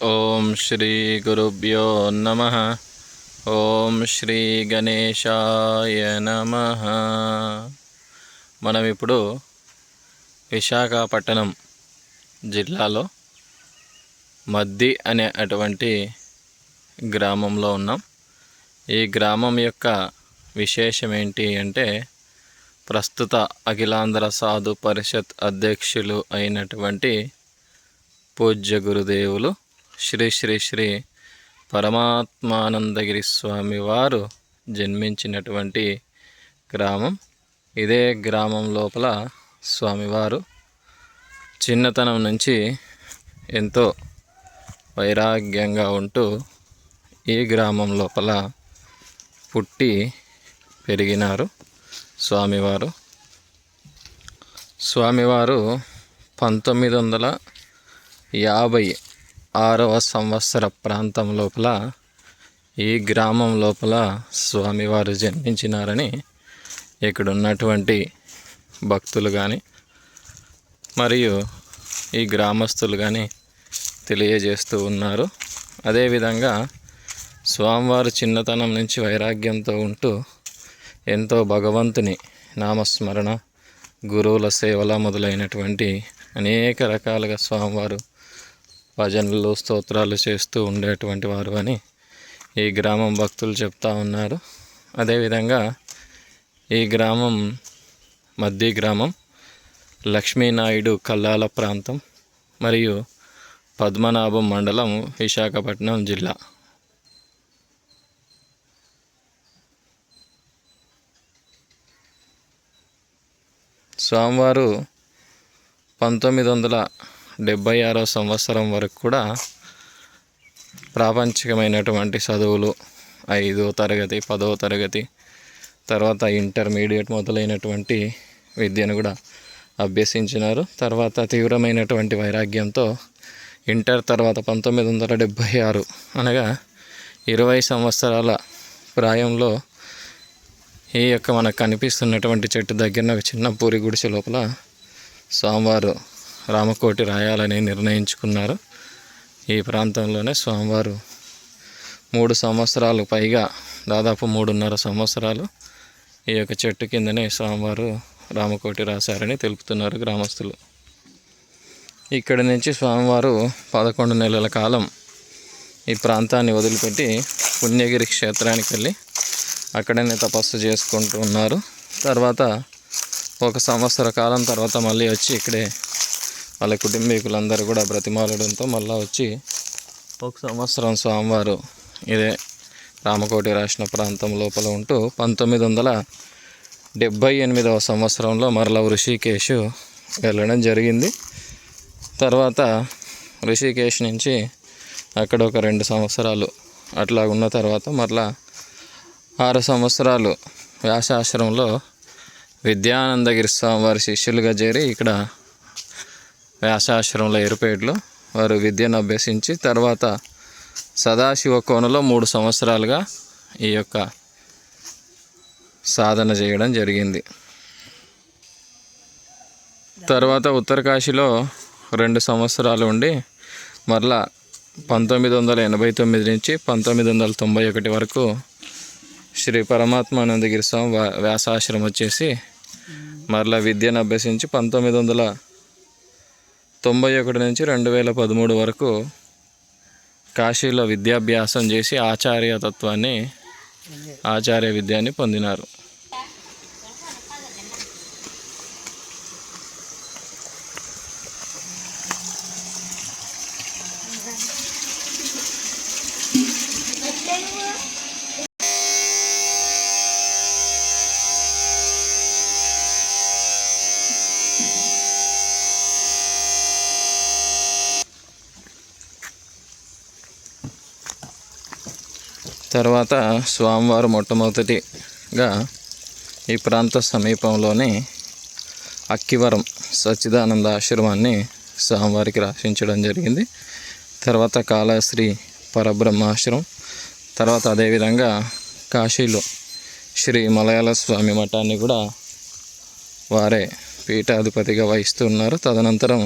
ఓం శ్రీ గురుభ్యో నమః. ఓం శ్రీ గణేశాయ నమః. మనం ఇప్పుడు విశాఖపట్నం జిల్లాలో మద్ది అనే అటువంటి గ్రామంలో ఉన్నాం. ఈ గ్రామం యొక్క విశేషం ఏంటి అంటే, ప్రస్తుత అఖిలాంధ్ర సాధు పరిషత్ అధ్యక్షులు అయినటువంటి పూజ్య గురుదేవులు శ్రీ శ్రీ శ్రీ పరమాత్మానందగిరి స్వామి వారు జన్మించినటువంటి గ్రామం. ఇదే గ్రామం లోపల స్వామివారు చిన్నతనం నుంచి ఎంతో వైరాగ్యంగా ఉంటూ ఈ గ్రామం లోపల పుట్టి పెరిగినారు. స్వామివారు 1956వ సంవత్సర ప్రాంతం లోపల ఈ గ్రామం లోపల స్వామివారు జన్మించినారని ఇక్కడ ఉన్నటువంటి భక్తులు కానీ మరియు ఈ గ్రామస్తులు కానీ తెలియజేస్తూ ఉన్నారు. అదేవిధంగా స్వామివారు చిన్నతనం నుంచి వైరాగ్యంతో ఉంటూ ఎంతో భగవంతుని నామస్మరణ, గురువుల సేవల మొదలైనటువంటి అనేక రకాలుగా స్వామివారు భజనలు, స్తోత్రాలు చేస్తూ ఉండేటువంటి వారు అని ఈ గ్రామం భక్తులు చెప్తా ఉన్నారు. అదేవిధంగా ఈ గ్రామం మద్ది గ్రామం లక్ష్మీనాయుడు కల్లాల ప్రాంతం మరియు పద్మనాభం మండలం, విశాఖపట్నం జిల్లా. స్వామివారు 1976వ సంవత్సరం వరకు కూడా ప్రాపంచికమైనటువంటి చదువులు 5వ తరగతి, 10వ తరగతి, తర్వాత ఇంటర్మీడియట్ మొదలైనటువంటి విద్యను కూడా అభ్యసించినారు. తర్వాత తీవ్రమైనటువంటి వైరాగ్యంతో ఇంటర్ తర్వాత 1976 అనగా 20 సంవత్సరాల ప్రాయంలో ఈ యొక్క మనకు కనిపిస్తున్నటువంటి చెట్టు దగ్గర ఒక చిన్న పూరి గుడిసె లోపల స్వామివారు రామకోటి రాయాలని నిర్ణయించుకున్నారు. ఈ ప్రాంతంలోనే స్వామివారు 3 సంవత్సరాలు పైగా, దాదాపు 3.5 సంవత్సరాలు ఈ యొక్క చెట్టు కిందనే స్వామివారు రామకోటి రాశారని తెలుపుతున్నారు గ్రామస్తులు. ఇక్కడి నుంచి స్వామివారు 11 నెలల కాలం ఈ ప్రాంతాన్ని వదిలిపెట్టి పుణ్యగిరి క్షేత్రానికి వెళ్ళి అక్కడనే తపస్సు చేసుకుంటూ ఉన్నారు. తర్వాత 1 సంవత్సర కాలం తర్వాత మళ్ళీ వచ్చి ఇక్కడే వాళ్ళ కుటుంబీకులందరూ కూడా బ్రతిమాలడంతో మళ్ళీ వచ్చి 1 సంవత్సరం స్వామివారు ఇదే రామకోటి రాసిన ప్రాంతం లోపల ఉంటూ 1978వ సంవత్సరంలో మరలా ఋషికేశ్ వెళ్ళడం జరిగింది. తర్వాత ఋషికేశ్ నుంచి అక్కడ ఒక 2 సంవత్సరాలు అట్లా ఉన్న తర్వాత మరలా 6 సంవత్సరాలు వ్యాసాశ్రమంలో విద్యానందగిరి స్వామివారి శిష్యులుగా చేరి ఇక్కడ వ్యాసాశ్రమంలో ఎరుపేటలో వారు విద్యను అభ్యసించి తర్వాత సదాశివ కోనలో 3 సంవత్సరాలుగా ఈ యొక్క సాధన చేయడం జరిగింది. తర్వాత ఉత్తరకాశీలో 2 సంవత్సరాలు ఉండి మరలా 1989 నుంచి 1991 వరకు శ్రీ పరమాత్మానందగిరి స్వామి వ్యాసాశ్రమం వచ్చేసి మరలా విద్యను అభ్యసించి 1991 నుంచి 2013 వరకు కాశీలో విద్యాభ్యాసం చేసి ఆచార్య విద్యాన్ని పొందినారు. తర్వాత స్వామివారు మొట్టమొదటిగా ఈ ప్రాంత సమీపంలోనే అక్కివరం సచ్చిదానంద ఆశ్రమాన్ని స్వామివారికి రాసించడం జరిగింది. తర్వాత కాళశ్రీ పరబ్రహ్మాశ్రమం, తర్వాత అదేవిధంగా కాశీలో శ్రీ మలయాళ స్వామి మఠాన్ని కూడా వారే పీఠాధిపతిగా వహిస్తున్నారు. తదనంతరం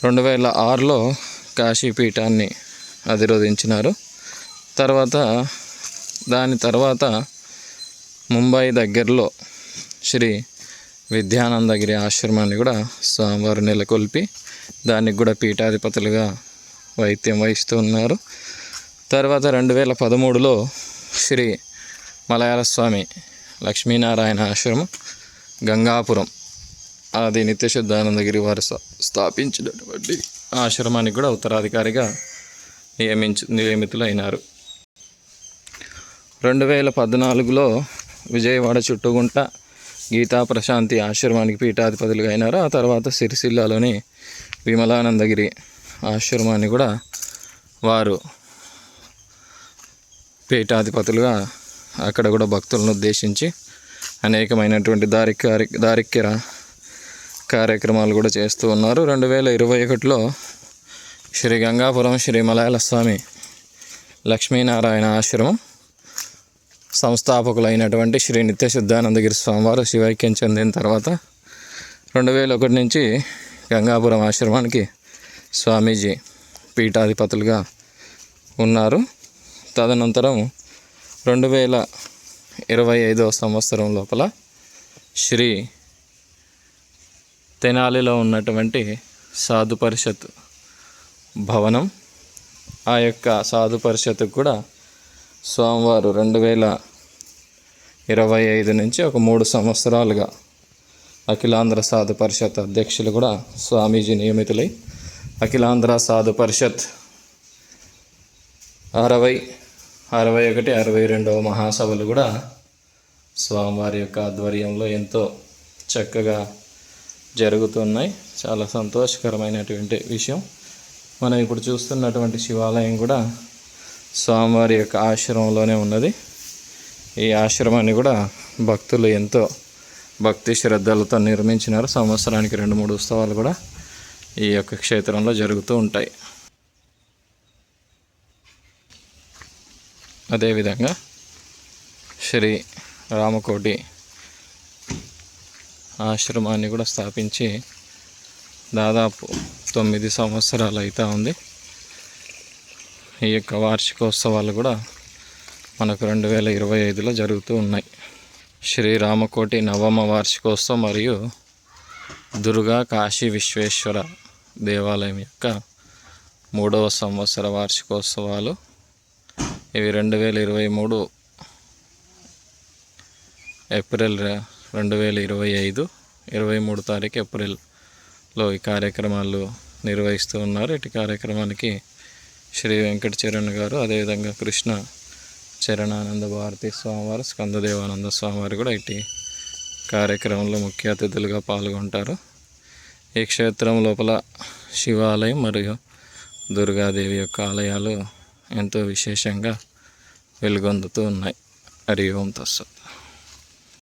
2006లో కాశీపీఠాన్ని అధిరోధించినారు. దాని తర్వాత ముంబై దగ్గరలో శ్రీ విద్యానందగిరి ఆశ్రమాన్ని కూడా స్వామివారు నెలకొల్పి దానికి కూడా పీఠాధిపతులుగా వైద్యం వహిస్తూ ఉన్నారు. తర్వాత 2013లో శ్రీ మలయాళ స్వామి లక్ష్మీనారాయణ ఆశ్రమం గంగాపురం అది నిత్యశుద్ధానందగిరి వారు స్థాపించినటువంటి ఆశ్రమానికి కూడా ఉత్తరాధికారిగా నియమితులైనారు. 2014లో విజయవాడ చుట్టుగుంట గీతా ప్రశాంతి ఆశ్రమానికి పీఠాధిపతులుగా అయినారు. ఆ తర్వాత సిరిసిల్లాలోని విమలానందగిరి ఆశ్రమాన్ని కూడా వారు పీఠాధిపతులుగా అక్కడ కూడా భక్తులను ఉద్దేశించి అనేకమైనటువంటి దారిక్య కార్యక్రమాలు కూడా చేస్తూ ఉన్నారు. 2021లో శ్రీ గంగాపురం శ్రీ మలయాళ స్వామి లక్ష్మీనారాయణ ఆశ్రమం సంస్థాపకులైనటువంటి శ్రీ నిత్యశుద్ధానందగిరి స్వామివారు శివైక్యం చెందిన తర్వాత 2001 నుంచి గంగాపురం ఆశ్రమానికి స్వామీజీ పీఠాధిపతులుగా ఉన్నారు. తదనంతరం 2025 సంవత్సరం లోపల శ్రీ తెనాలిలో ఉన్నటువంటి సాధు పరిషత్ భవనం, ఆ యొక్క సాధు పరిషత్కు కూడా స్వామివారు 2025 నుంచి ఒక 3 సంవత్సరాలుగా అఖిలాంధ్ర సాధు పరిషత్ అధ్యక్షులు కూడా స్వామీజీ నియమితులై అఖిలాంధ్ర సాధు పరిషత్ 60, 61, 62వ మహాసభలు కూడా స్వామివారి యొక్క ఆధ్వర్యంలో ఎంతో చక్కగా జరుగుతున్నాయి. చాలా సంతోషకరమైనటువంటి విషయం. మనం ఇప్పుడు చూస్తున్నటువంటి శివాలయం కూడా స్వామివారి యొక్క ఆశ్రమంలోనే ఉన్నది. ఈ ఆశ్రమాన్ని కూడా భక్తులు ఎంతో భక్తి శ్రద్ధలతో నిర్మించినారు. సంవత్సరానికి 2-3 ఉత్సవాలు కూడా ఈ యొక్క క్షేత్రంలో జరుగుతూ ఉంటాయి. అదేవిధంగా శ్రీ రామకోటి ఆశ్రమాన్ని కూడా స్థాపించి దాదాపు 9 సంవత్సరాలు అవుతూ ఉంది. ఈ యొక్క వార్షికోత్సవాలు కూడా మనకు 2025లో జరుగుతూ ఉన్నాయి. శ్రీ రామకోటి నవమ వార్షికోత్సవం మరియు దుర్గా కాశీ విశ్వేశ్వర దేవాలయం యొక్క 3వ సంవత్సర వార్షికోత్సవాలు. ఇవి 2023 ఏప్రిల్ 2025 23 తారీఖు ఏప్రిల్లో ఈ కార్యక్రమాలు నిర్వహిస్తూ ఉన్నారు. ఇటు కార్యక్రమానికి శ్రీ వెంకట చరణ్ గారు, అదేవిధంగా కృష్ణ చరణానంద భారతీ స్వామివారు, స్కందదేవానంద స్వామివారు కూడా ఇటు కార్యక్రమంలో ముఖ్య అతిథులుగా పాల్గొంటారు. ఈ క్షేత్రం లోపల శివాలయం మరియు దుర్గాదేవి యొక్క ఆలయాలు ఎంతో విశేషంగా వెలుగొందుతూ ఉన్నాయి. హరి ఓం తత్సత్.